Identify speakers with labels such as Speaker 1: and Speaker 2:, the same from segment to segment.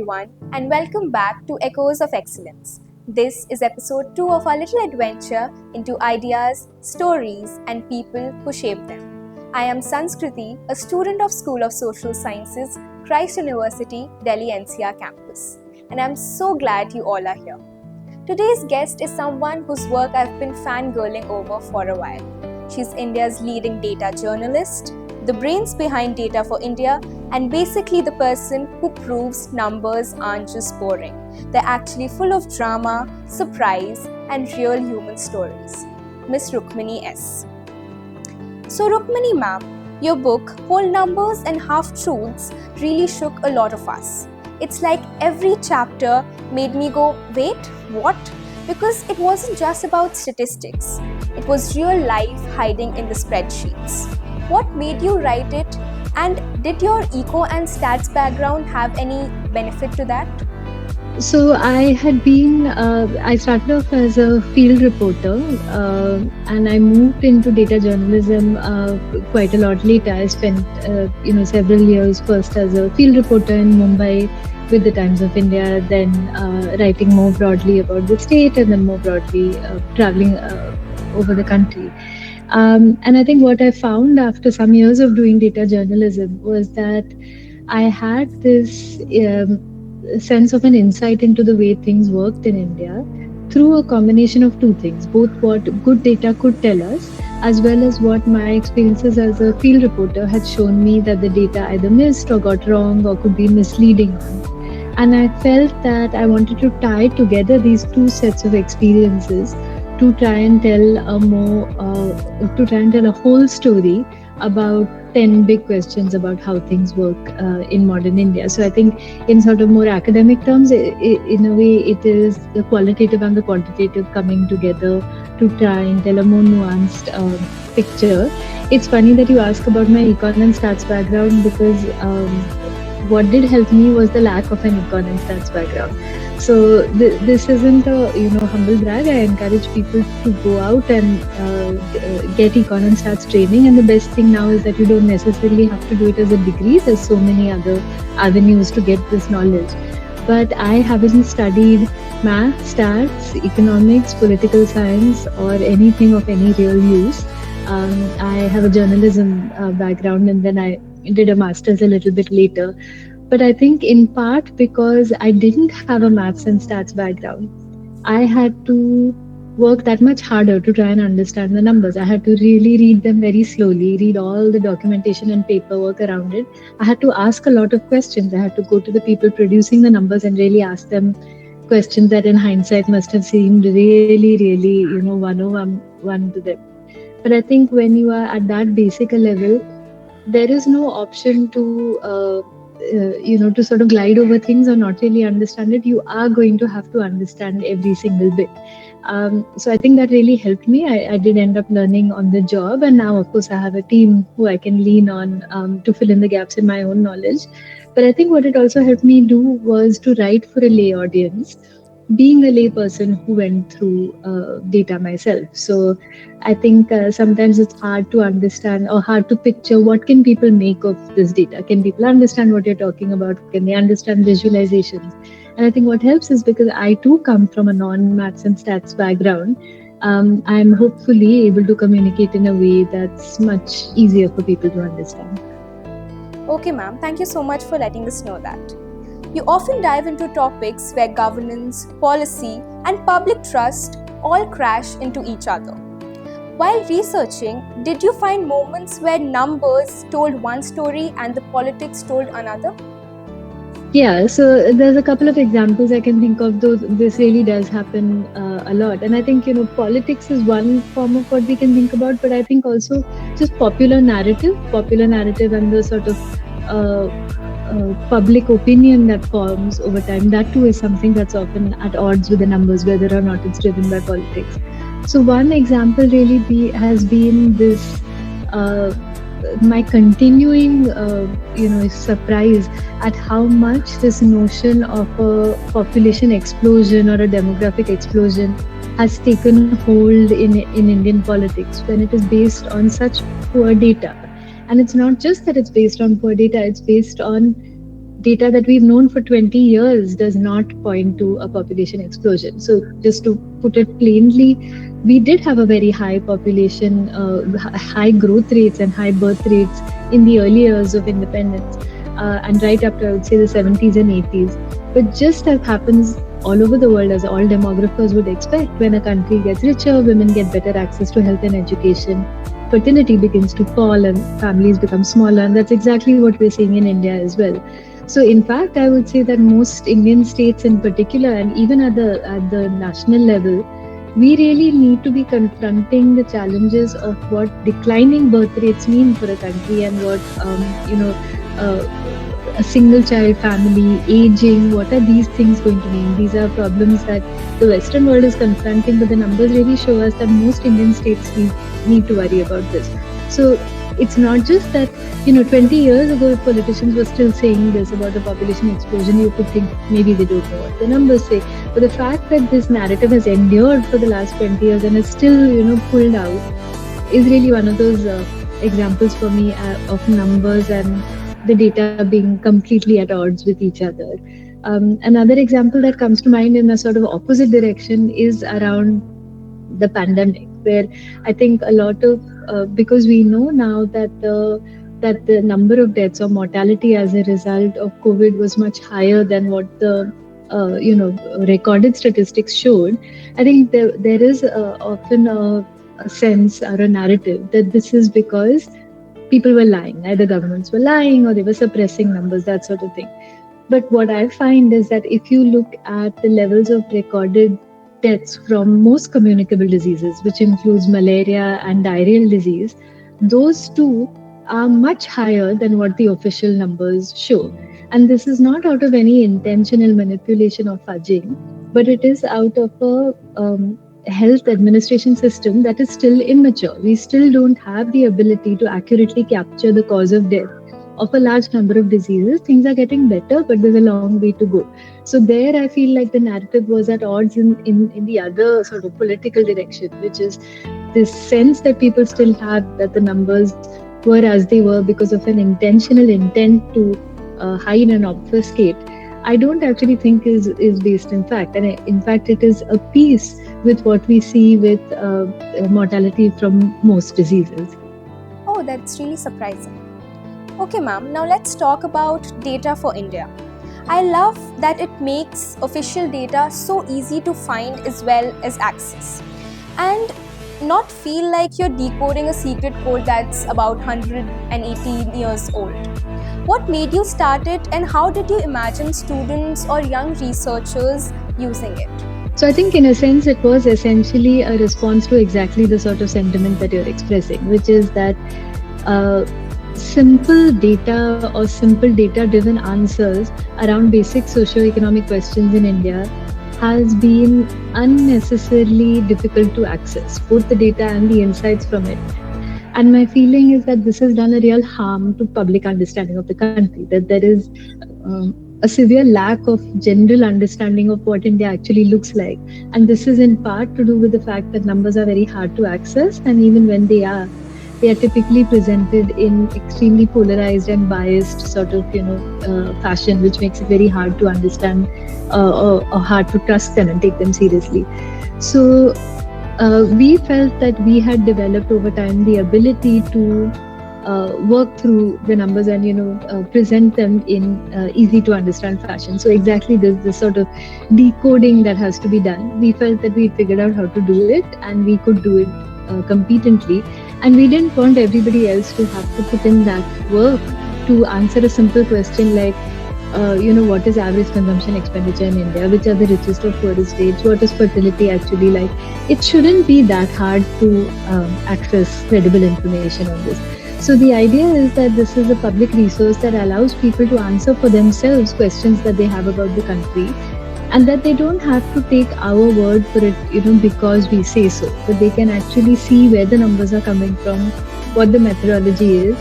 Speaker 1: everyone, and welcome back to Echoes of Excellence. This is episode 2 of our little adventure into ideas, stories, and people who shape them. I am Sanskriti, a student of School of Social Sciences, Christ University, Delhi NCR campus, and I'm so glad you all are here. Today's guest is someone whose work I've been fangirling over for a while. She's India's leading data journalist, the brains behind Data for India, and basically the person who proves numbers aren't just boring. They're actually full of drama, surprise, and real human stories. Miss Rukmini S. So Rukmini ma'am, your book, Whole Numbers and Half Truths, really shook a lot of us. It's like every chapter made me go, wait, what? Because it wasn't just about statistics. It was real life hiding in the spreadsheets. What made you write it? And did your eco and stats background have any benefit to that?
Speaker 2: So I started off as a field reporter and I moved into data journalism quite a lot later. I spent, several years first as a field reporter in Mumbai with the Times of India, then writing more broadly about the state and then more broadly traveling over the country. And I think what I found after some years of doing data journalism was that I had this sense of an insight into the way things worked in India through a combination of two things, both what good data could tell us, as well as what my experiences as a field reporter had shown me that the data either missed or got wrong or could be misleading on. And I felt that I wanted to tie together these two sets of experiences to try and tell a whole story about 10 big questions about how things work in modern India. So I think in sort of more academic terms, in a way, it is the qualitative and the quantitative coming together to try and tell a more nuanced picture. It's funny that you ask about my econ and stats background because what did help me was the lack of an econ and stats background. So this isn't a humble brag. I encourage people to go out and get econ and stats training. And the best thing now is that you don't necessarily have to do it as a degree. There's so many other avenues to get this knowledge. But I haven't studied math, stats, economics, political science, or anything of any real use. I have a journalism background, and then I did a master's a little bit later. But I think in part because I didn't have a maths and stats background, I had to work that much harder to try and understand the numbers. I had to really read them very slowly, read all the documentation and paperwork around it. I had to ask a lot of questions. I had to go to the people producing the numbers and really ask them questions that in hindsight must have seemed really, really, 101 to them. But I think when you are at that basic a level, there is no option to to sort of glide over things or not really understand it. You are going to have to understand every single bit. So I think that really helped me. I did end up learning on the job, and now of course I have a team who I can lean on to fill in the gaps in my own knowledge. But I think what it also helped me do was to write for a lay audience, being a lay person who went through data myself. So I think sometimes it's hard to understand or hard to picture what can people make of this data. Can people understand what you're talking about? Can they understand visualizations? And I think what helps is because I too come from a non-maths and stats background, I'm hopefully able to communicate in a way that's much easier for people to understand.
Speaker 1: Okay ma'am, thank you so much for letting us know that. You often dive into topics where governance, policy, and public trust all crash into each other. While researching, did you find moments where numbers told one story and the politics told another?
Speaker 2: Yeah, so there's a couple of examples I can think of, though this really does happen a lot. And I think, politics is one form of what we can think about, but I think also just popular narrative and the sort of public opinion that forms over time, that too is something that's often at odds with the numbers, whether or not it's driven by politics. So one example really has been this my continuing surprise at how much this notion of a population explosion or a demographic explosion has taken hold in Indian politics when it is based on such poor data. And it's not just that it's based on poor data, it's based on data that we've known for 20 years does not point to a population explosion. So, just to put it plainly, we did have a very high population, high growth rates and high birth rates in the early years of independence, and right up to, I would say, the 70s and 80s. But just as happens all over the world, as all demographers would expect, when a country gets richer, women get better access to health and education, fertility begins to fall and families become smaller. And that's exactly what we're seeing in India as well. So, in fact, I would say that most Indian states in particular, and even at the national level, we really need to be confronting the challenges of what declining birth rates mean for a country, and what uh, a single child family, aging, what are these things going to mean? These are problems that the Western world is confronting, but the numbers really show us that most Indian states need to worry about this. So it's not just that, 20 years ago, if politicians were still saying this about the population explosion, you could think maybe they don't know what the numbers say. But the fact that this narrative has endured for the last 20 years and is still, pulled out, is really one of those examples for me of numbers and the data being completely at odds with each other. Another example that comes to mind in a sort of opposite direction is around the pandemic, where I think a lot of because we know now that the number of deaths or mortality as a result of COVID was much higher than what the recorded statistics showed. I think there is often a sense or a narrative that this is because people were lying. Either governments were lying or they were suppressing numbers, that sort of thing. But what I find is that if you look at the levels of recorded deaths from most communicable diseases, which includes malaria and diarrheal disease, those two are much higher than what the official numbers show. And this is not out of any intentional manipulation or fudging, but it is out of a health administration system that is still immature. We still don't have the ability to accurately capture the cause of death of a large number of diseases. Things are getting better, but there's a long way to go. So there, I feel like the narrative was at odds in the other sort of political direction, which is this sense that people still have that the numbers were as they were because of an intentional intent to hide and obfuscate. I don't actually think is based in fact, and in fact it is a piece with what we see with mortality from most diseases.
Speaker 1: Oh, that's really surprising. Okay, ma'am, now let's talk about data for India. I love that it makes official data so easy to find as well as access, and not feel like you're decoding a secret code that's about 118 years old. What made you start it, and how did you imagine students or young researchers using it?
Speaker 2: So I think in a sense it was essentially a response to exactly the sort of sentiment that you're expressing, which is that simple data or simple data-driven answers around basic socio-economic questions in India has been unnecessarily difficult to access, both the data and the insights from it. And my feeling is that this has done a real harm to public understanding of the country, that there is a severe lack of general understanding of what India actually looks like. And this is in part to do with the fact that numbers are very hard to access, and even when they are typically presented in extremely polarized and biased sort of fashion, which makes it very hard to understand or hard to trust them and take them seriously. So we felt that we had developed over time the ability to work through the numbers and present them in easy to understand fashion. So exactly this sort of decoding that has to be done, we felt that we figured out how to do it, and we could do it competently. And we didn't want everybody else to have to put in that work to answer a simple question like, what is average consumption expenditure in India? Which are the richest or poorest states? What is fertility actually like? It shouldn't be that hard to access credible information on this. So the idea is that this is a public resource that allows people to answer for themselves questions that they have about the country, and that they don't have to take our word for it, because we say so, but they can actually see where the numbers are coming from, what the methodology is.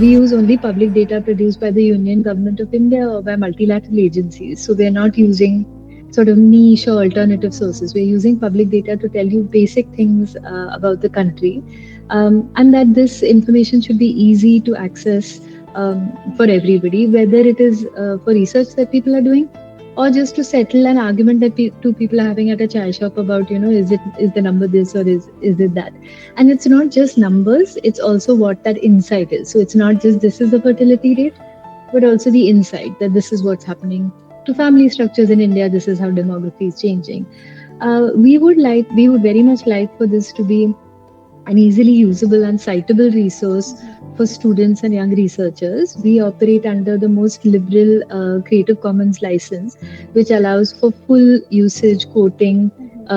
Speaker 2: We use only public data produced by the Union Government of India or by multilateral agencies. So we're not using sort of niche or alternative sources. We're using public data to tell you basic things about the country, and that this information should be easy to access for everybody, whether it is for research that people are doing, or just to settle an argument that two people are having at a chai shop about, is the number this or is it that. And it's not just numbers, it's also what that insight is. So it's not just this is the fertility rate, but also the insight that this is what's happening to family structures in India, this is how demography is changing. We would very much like for this to be an easily usable and citable resource for students and young researchers. We operate under the most liberal Creative Commons license, which allows for full usage, quoting,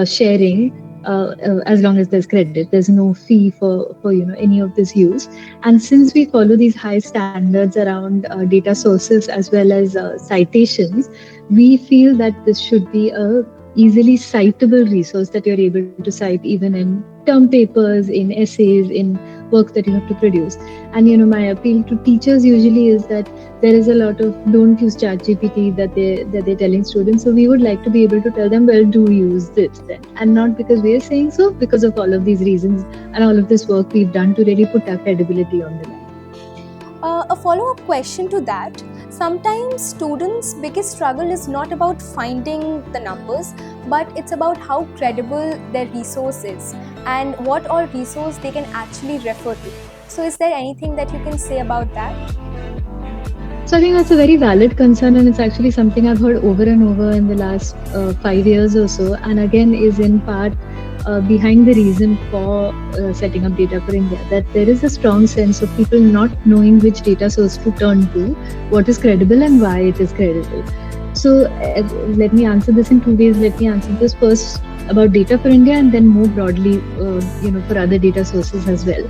Speaker 2: sharing, as long as there's credit. There's no fee for any of this use. And since we follow these high standards around data sources as well as citations, we feel that this should be a easily citable resource that you're able to cite even in term papers, in essays, in work that you have to produce. And my appeal to teachers usually is that there is a lot of don't use ChatGPT that they're telling students. So we would like to be able to tell them, well, do use this then, and not because we are saying so, because of all of these reasons and all of this work we've done to really put our credibility on the line.
Speaker 1: A follow-up question to that. Sometimes students' biggest struggle is not about finding the numbers, but it's about how credible their resource is and what all resource they can actually refer to. So is there anything that you can say about that?
Speaker 2: So I think that's a very valid concern, and it's actually something I've heard over and over in the last 5 years or so, and again is in part behind the reason for setting up Data for India, that there is a strong sense of people not knowing which data source to turn to, what is credible and why it is credible. So let me answer this in two ways. Let me answer this first about Data for India, and then more broadly, for other data sources as well.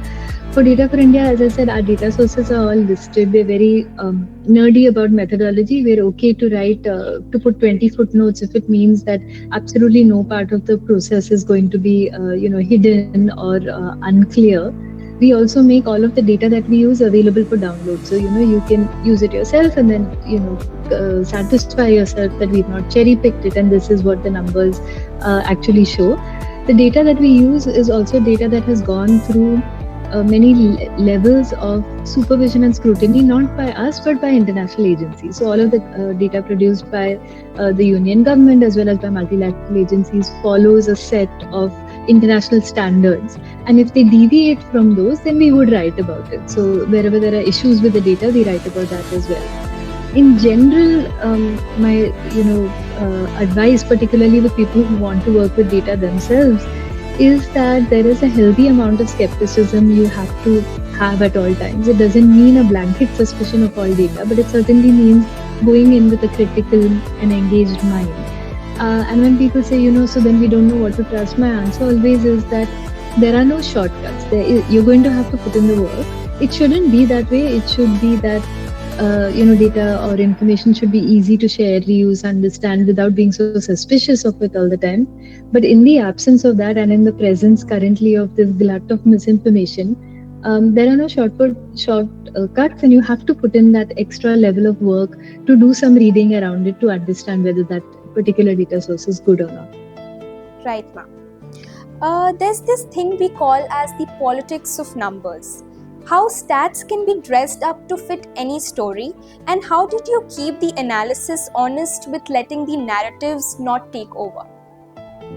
Speaker 2: For Data for India, as I said, our data sources are all listed. We're very nerdy about methodology. We're okay to write, to put 20 footnotes if it means that absolutely no part of the process is going to be, hidden or unclear. We also make all of the data that we use available for download. So, you can use it yourself and then, satisfy yourself that we've not cherry picked it and this is what the numbers actually show. The data that we use is also data that has gone through many levels of supervision and scrutiny, not by us, but by international agencies. So all of the data produced by the union government as well as by multilateral agencies follows a set of international standards. And if they deviate from those, then we would write about it. So wherever there are issues with the data, we write about that as well. In general, my advice, particularly with people who want to work with data themselves, is that there is a healthy amount of skepticism you have to have at all times. It doesn't mean a blanket suspicion of all data, but it certainly means going in with a critical and engaged mind. And when people say, so then we don't know what to trust, my answer always is that there are no shortcuts. You're going to have to put in the work. It shouldn't be that way. It should be that data or information should be easy to share, reuse, understand without being so suspicious of it all the time. But in the absence of that and in the presence currently of this glut of misinformation, there are no shortcuts, and you have to put in that extra level of work to do some reading around it to understand whether that particular data source is good or not.
Speaker 1: Right, ma'am. There's this thing we call as the politics of numbers. How stats can be dressed up to fit any story, and how did you keep the analysis honest with letting the narratives not take over?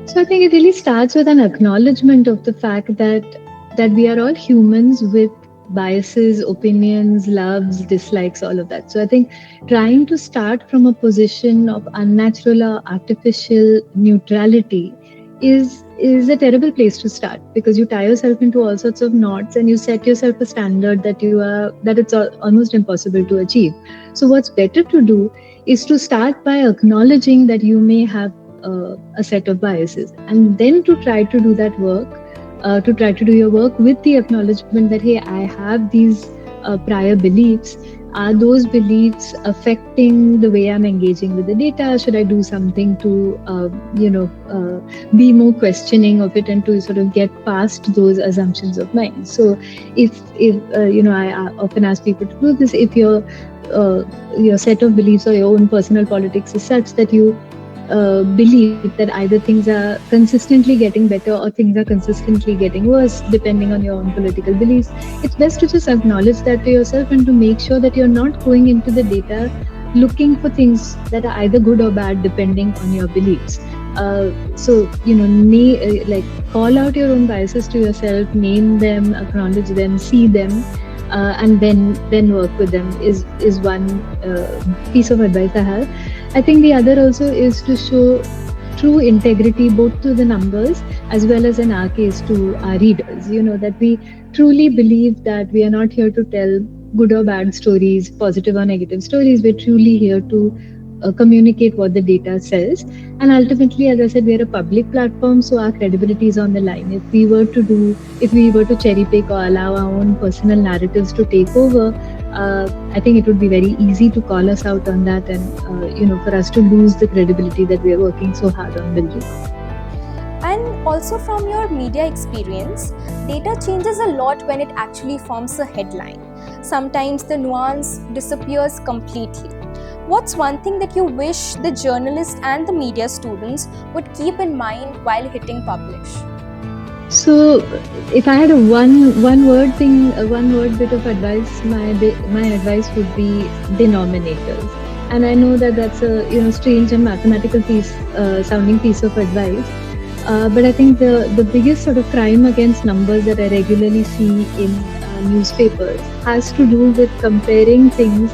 Speaker 2: So I think it really starts with an acknowledgement of the fact that we are all humans with biases, opinions, loves, dislikes, all of that. So I think trying to start from a position of unnatural or artificial neutrality is a terrible place to start, because you tie yourself into all sorts of knots and you set yourself a standard that it's almost impossible to achieve. So what's better to do is to start by acknowledging that you may have a set of biases, and then to try to do that work, to try to do your work with the acknowledgement that, hey, I have these prior beliefs. Are those beliefs affecting the way I'm engaging with the data? Should I do something to, be more questioning of it and to sort of get past those assumptions of mine? So, if I often ask people to do this. If your set of beliefs or your own personal politics is such that you belief that either things are consistently getting better or things are consistently getting worse depending on your own political beliefs. It's best to just acknowledge that to yourself and to make sure that you're not going into the data looking for things that are either good or bad depending on your beliefs. So like call out your own biases to yourself, name them, acknowledge them, see them, and then work with them is one piece of advice I have. I think the other also is to show true integrity both to the numbers as well as in our case to our readers. That we truly believe that we are not here to tell good or bad stories, positive or negative stories. We're truly here to communicate what the data says. And ultimately, as I said, we're a public platform, so our credibility is on the line. If we were to cherry pick or allow our own personal narratives to take over, I think it would be very easy to call us out on that, and for us to lose the credibility that we are working so hard on building.
Speaker 1: And also from your media experience, data changes a lot when it actually forms a headline. Sometimes the nuance disappears completely. What's one thing that you wish the journalists and the media students would keep in mind while hitting publish?
Speaker 2: So, if I had a one word bit of advice, my advice would be denominators. And I know that that's a strange and mathematical sounding piece of advice. But I think the biggest sort of crime against numbers that I regularly see in newspapers has to do with comparing things,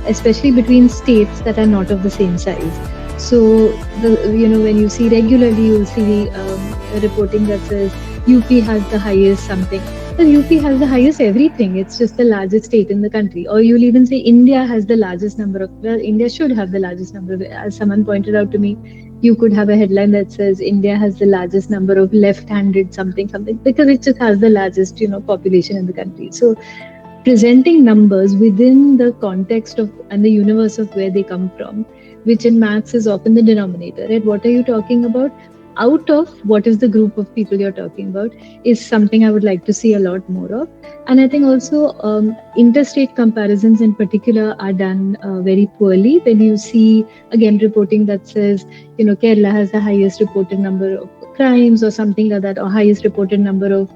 Speaker 2: especially between states that are not of the same size. So, when you see regularly, you'll see reporting that says UP has the highest something. Well, UP has the highest everything. It's just the largest state in the country. Or you'll even say India has the largest number of. Well, India should have the largest number of. As someone pointed out to me, you could have a headline that says India has the largest number of left-handed something because it just has the largest population in the country. So presenting numbers within the context of and the universe of where they come from, which in maths is often the denominator, right? What are you talking about? Out of what is the group of people you're talking about is something I would like to see a lot more of. And I think also interstate comparisons in particular are done very poorly. When you see, again, reporting that says, Kerala has the highest reported number of crimes or something like that, or highest reported number of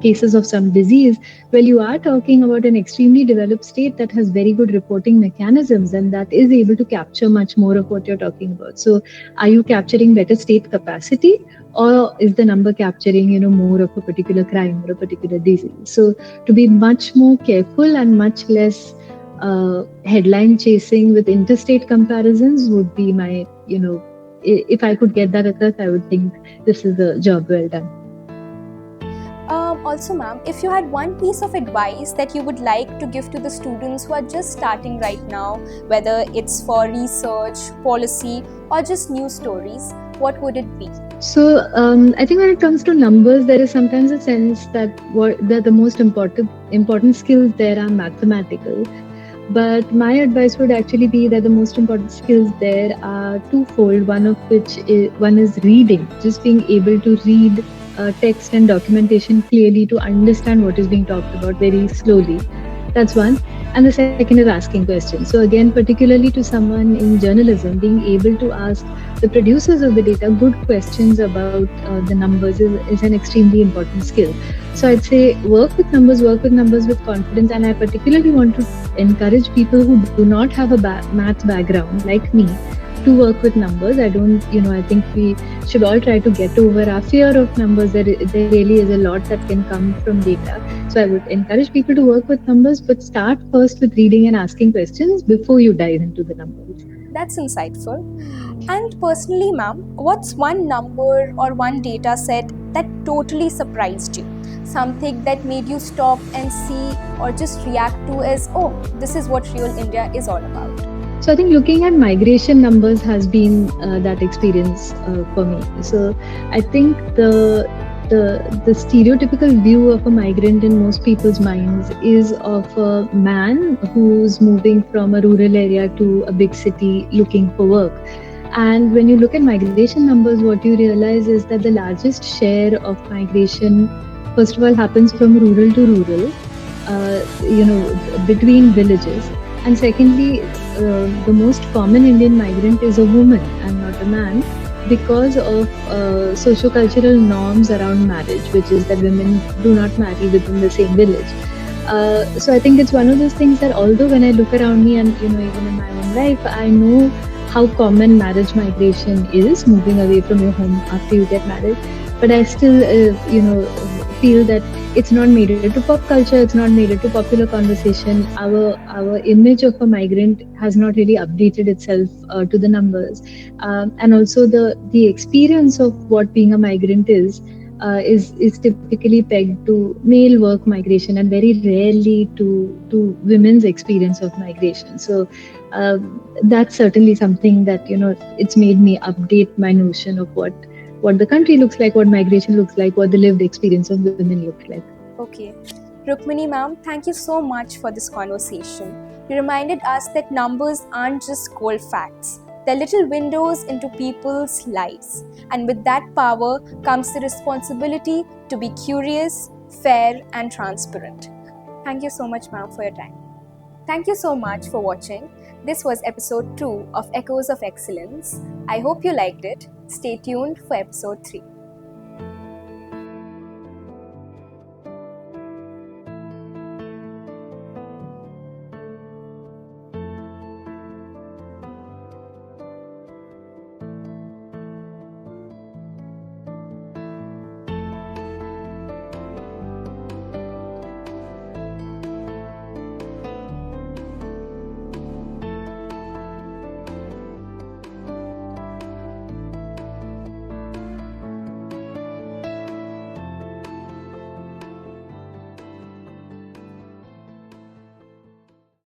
Speaker 2: cases of some disease. Well, you are talking about an extremely developed state that has very good reporting mechanisms and that is able to capture much more of what you're talking about. So are you capturing better state capacity, or is the number capturing more of a particular crime or a particular disease? So to be much more careful and much less headline chasing with interstate comparisons would be my, if I could get that across, I would think this is a job well done.
Speaker 1: Also, ma'am, if you had one piece of advice that you would like to give to the students who are just starting right now, whether it's for research, policy, or just news stories, what would it be?
Speaker 2: So, I think when it comes to numbers, there is sometimes a sense that the most important skills there are mathematical. But my advice would actually be that the most important skills there are twofold. One is reading, just being able to read text and documentation clearly to understand what is being talked about very slowly. That's one. And the second is asking questions. So again, particularly to someone in journalism, being able to ask the producers of the data good questions about the numbers is an extremely important skill. So I'd say work with numbers with confidence. And I particularly want to encourage people who do not have a math background like me to work with numbers. I think we should all try to get over our fear of numbers. There really is a lot that can come from data. So I would encourage people to work with numbers, but start first with reading and asking questions before you dive into the numbers.
Speaker 1: That's insightful. And personally, ma'am, what's one number or one data set that totally surprised you? Something that made you stop and see or just react to as, oh, this is what Real India is all about.
Speaker 2: So I think looking at migration numbers has been that experience for me. So I think the stereotypical view of a migrant in most people's minds is of a man who's moving from a rural area to a big city looking for work. And when you look at migration numbers, what you realize is that the largest share of migration, first of all, happens from rural to rural, between villages. And secondly, the most common Indian migrant is a woman and not a man, because of socio-cultural norms around marriage, which is that women do not marry within the same village. So I think it's one of those things that, although when I look around me and even in my own life, I know how common marriage migration is, moving away from your home after you get married, but I still feel that it's not made into pop culture, it's not made into popular conversation. Our image of a migrant has not really updated itself to the numbers, and also the experience of what being a migrant is typically pegged to male work migration and very rarely to women's experience of migration. So that's certainly something that it's made me update my notion of what the country looks like, what migration looks like, what the lived experience of women look like.
Speaker 1: Okay. Rukmini ma'am, thank you so much for this conversation. You reminded us that numbers aren't just cold facts. They're little windows into people's lives. And with that power comes the responsibility to be curious, fair, and transparent. Thank you so much, ma'am, for your time. Thank you so much for watching. This was episode 2 of Echoes of Excellence. I hope you liked it. Stay tuned for episode 3.